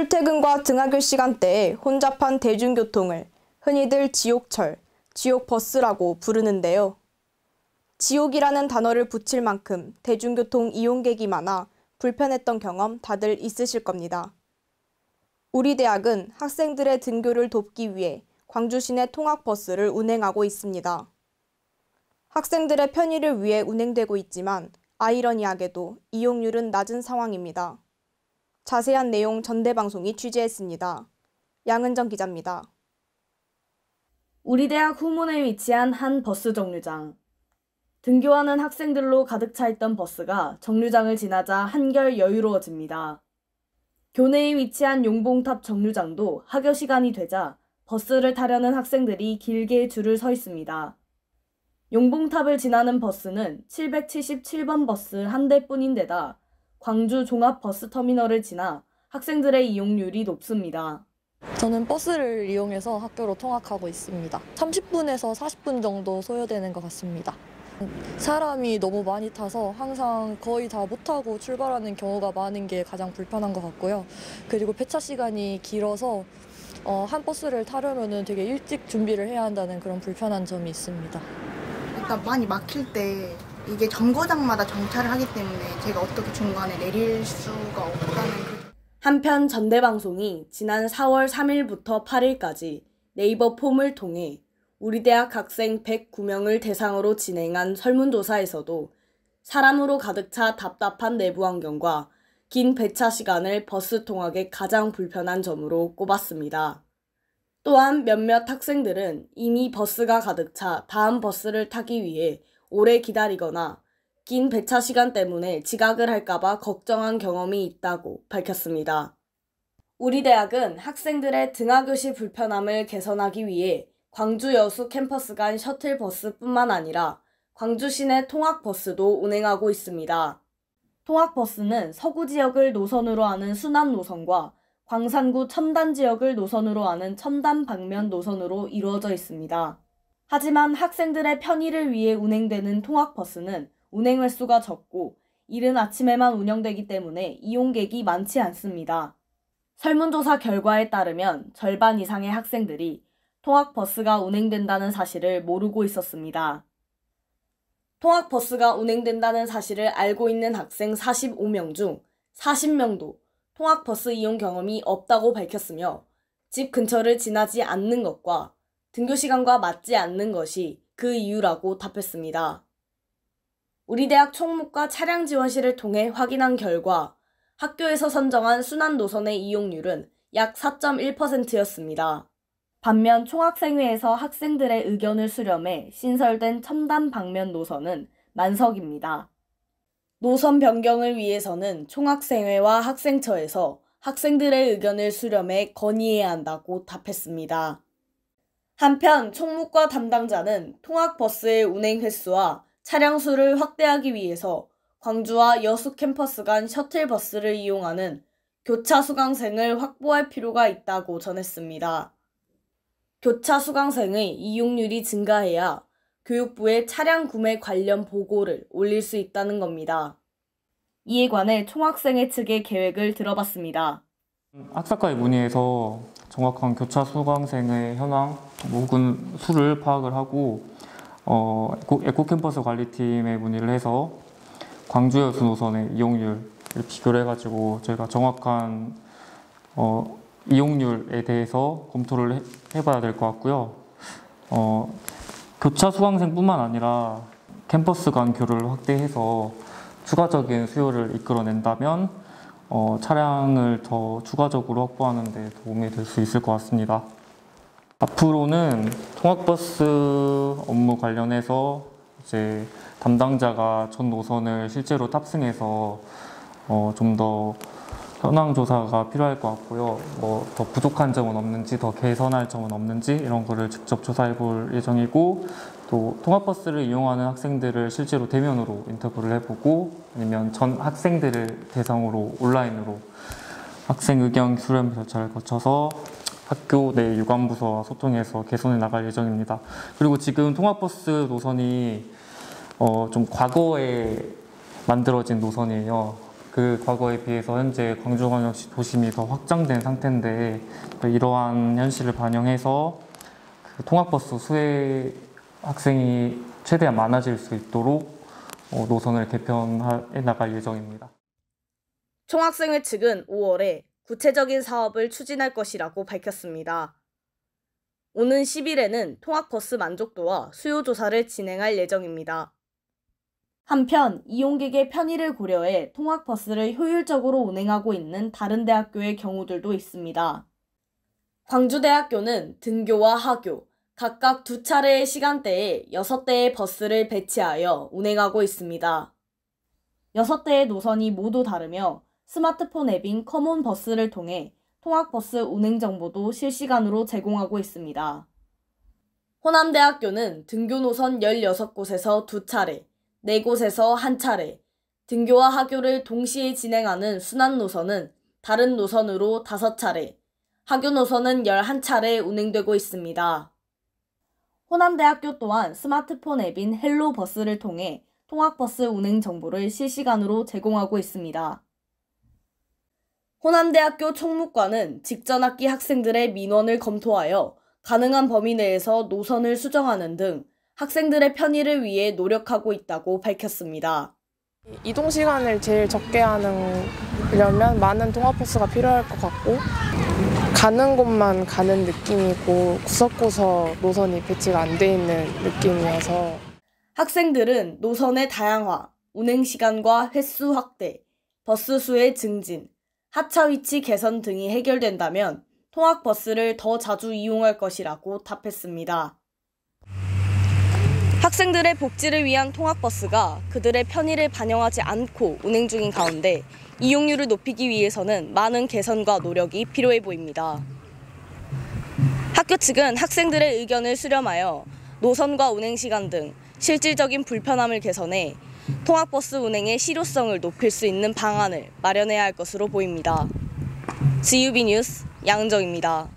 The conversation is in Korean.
출퇴근과 등하교 시간대에 혼잡한 대중교통을 흔히들 지옥철, 지옥버스라고 부르는데요. 지옥이라는 단어를 붙일 만큼 대중교통 이용객이 많아 불편했던 경험 다들 있으실 겁니다. 우리 대학은 학생들의 등교를 돕기 위해 광주 시내 통학버스를 운행하고 있습니다. 학생들의 편의를 위해 운행되고 있지만 아이러니하게도 이용률은 낮은 상황입니다. 자세한 내용 전대방송이 취재했습니다. 양은정 기자입니다. 우리 대학 후문에 위치한 한 버스 정류장. 등교하는 학생들로 가득 차 있던 버스가 정류장을 지나자 한결 여유로워집니다. 교내에 위치한 용봉탑 정류장도 하교 시간이 되자 버스를 타려는 학생들이 길게 줄을 서 있습니다. 용봉탑을 지나는 버스는 777번 버스 한 대뿐인데다 광주 종합버스터미널을 지나 학생들의 이용률이 높습니다. 저는 버스를 이용해서 학교로 통학하고 있습니다. 30분에서 40분 정도 소요되는 것 같습니다. 사람이 너무 많이 타서 항상 거의 다 못 타고 출발하는 경우가 많은 게 가장 불편한 것 같고요. 그리고 폐차 시간이 길어서 한 버스를 타려면 되게 일찍 준비를 해야 한다는 그런 불편한 점이 있습니다. 일단 많이 막힐 때 이게 정거장마다 정차를 하기 때문에 제가 어떻게 중간에 내릴 수가 없다는 한편 전대방송이 지난 4월 3일부터 8일까지 네이버 폼을 통해 우리 대학 학생 109명을 대상으로 진행한 설문조사에서도 사람으로 가득 차 답답한 내부 환경과 긴 배차 시간을 버스 통학의 가장 불편한 점으로 꼽았습니다. 또한 몇몇 학생들은 이미 버스가 가득 차 다음 버스를 타기 위해 오래 기다리거나 긴 배차 시간 때문에 지각을 할까봐 걱정한 경험이 있다고 밝혔습니다. 우리 대학은 학생들의 등하교시 불편함을 개선하기 위해 광주 여수 캠퍼스 간 셔틀버스뿐만 아니라 광주 시내 통학버스도 운행하고 있습니다. 통학버스는 서구 지역을 노선으로 하는 순환 노선과 광산구 첨단 지역을 노선으로 하는 첨단 방면 노선으로 이루어져 있습니다. 하지만 학생들의 편의를 위해 운행되는 통학버스는 운행 횟수가 적고 이른 아침에만 운영되기 때문에 이용객이 많지 않습니다. 설문조사 결과에 따르면 절반 이상의 학생들이 통학버스가 운행된다는 사실을 모르고 있었습니다. 통학버스가 운행된다는 사실을 알고 있는 학생 45명 중 40명도 통학버스 이용 경험이 없다고 밝혔으며 집 근처를 지나지 않는 것과 등교 시간과 맞지 않는 것이 그 이유라고 답했습니다. 우리 대학 총무과 차량지원실을 통해 확인한 결과 학교에서 선정한 순환 노선의 이용률은 약 4.1%였습니다. 반면 총학생회에서 학생들의 의견을 수렴해 신설된 첨단 방면 노선은 만석입니다. 노선 변경을 위해서는 총학생회와 학생처에서 학생들의 의견을 수렴해 건의해야 한다고 답했습니다. 한편 총무과 담당자는 통학버스의 운행 횟수와 차량 수를 확대하기 위해서 광주와 여수 캠퍼스 간 셔틀버스를 이용하는 교차 수강생을 확보할 필요가 있다고 전했습니다. 교차 수강생의 이용률이 증가해야 교육부에 차량 구매 관련 보고를 올릴 수 있다는 겁니다. 이에 관해 총학생회 측의 계획을 들어봤습니다. 학사과에 문의해서 정확한 교차 수강생의 현황 혹은 수를 파악을 하고 에코캠퍼스 관리팀에 문의를 해서 광주 여수 노선의 이용률을 비교를 해가지고 저희가 정확한 이용률에 대해서 검토를 해봐야 될 것 같고요. 교차 수강생뿐만 아니라 캠퍼스 간 교류를 확대해서 추가적인 수요를 이끌어낸다면 차량을 더 추가적으로 확보하는 데 도움이 될 수 있을 것 같습니다. 앞으로는 통학버스 업무 관련해서 이제 담당자가 전 노선을 실제로 탑승해서 좀 더 현황 조사가 필요할 것 같고요. 더 부족한 점은 없는지, 더 개선할 점은 없는지 이런 거를 직접 조사해 볼 예정이고, 또 통학버스를 이용하는 학생들을 실제로 대면으로 인터뷰를 해보고, 아니면 전 학생들을 대상으로 온라인으로 학생 의견 수렴 절차를 거쳐서 학교 내 유관부서와 소통해서 개선해 나갈 예정입니다. 그리고 지금 통학버스 노선이 좀 과거에 만들어진 노선이에요. 그 과거에 비해서 현재 광주광역시 도심이 더 확장된 상태인데 이러한 현실을 반영해서 그 통학버스 수혜 학생이 최대한 많아질 수 있도록 노선을 개편해 나갈 예정입니다. 총학생회 측은 5월에 구체적인 사업을 추진할 것이라고 밝혔습니다. 오는 10일에는 통학버스 만족도와 수요 조사를 진행할 예정입니다. 한편 이용객의 편의를 고려해 통학버스를 효율적으로 운행하고 있는 다른 대학교의 경우들도 있습니다. 광주대학교는 등교와 하교, 각각 2차례의 시간대에 6대의 버스를 배치하여 운행하고 있습니다. 6대의 노선이 모두 다르며 스마트폰 앱인 커몬버스를 통해 통학버스 운행 정보도 실시간으로 제공하고 있습니다. 호남대학교는 등교 노선 16곳에서 2차례, 4곳에서 1차례, 등교와 하교를 동시에 진행하는 순환 노선은 다른 노선으로 5차례, 하교 노선은 11차례 운행되고 있습니다. 호남대학교 또한 스마트폰 앱인 헬로버스를 통해 통학버스 운행 정보를 실시간으로 제공하고 있습니다. 호남대학교 총무과는 직전 학기 학생들의 민원을 검토하여 가능한 범위 내에서 노선을 수정하는 등 학생들의 편의를 위해 노력하고 있다고 밝혔습니다. 이동 시간을 제일 적게 하려면 많은 통학버스가 필요할 것 같고 가는 곳만 가는 느낌이고 구석구석 노선이 배치가 안 돼 있는 느낌이어서 학생들은 노선의 다양화, 운행 시간과 횟수 확대, 버스 수의 증진, 하차 위치 개선 등이 해결된다면 통학버스를 더 자주 이용할 것이라고 답했습니다. 학생들의 복지를 위한 통학버스가 그들의 편의를 반영하지 않고 운행 중인 가운데 이용률을 높이기 위해서는 많은 개선과 노력이 필요해 보입니다. 학교 측은 학생들의 의견을 수렴하여 노선과 운행 시간 등 실질적인 불편함을 개선해 통학버스 운행의 실효성을 높일 수 있는 방안을 마련해야 할 것으로 보입니다. GUB 뉴스 양정입니다.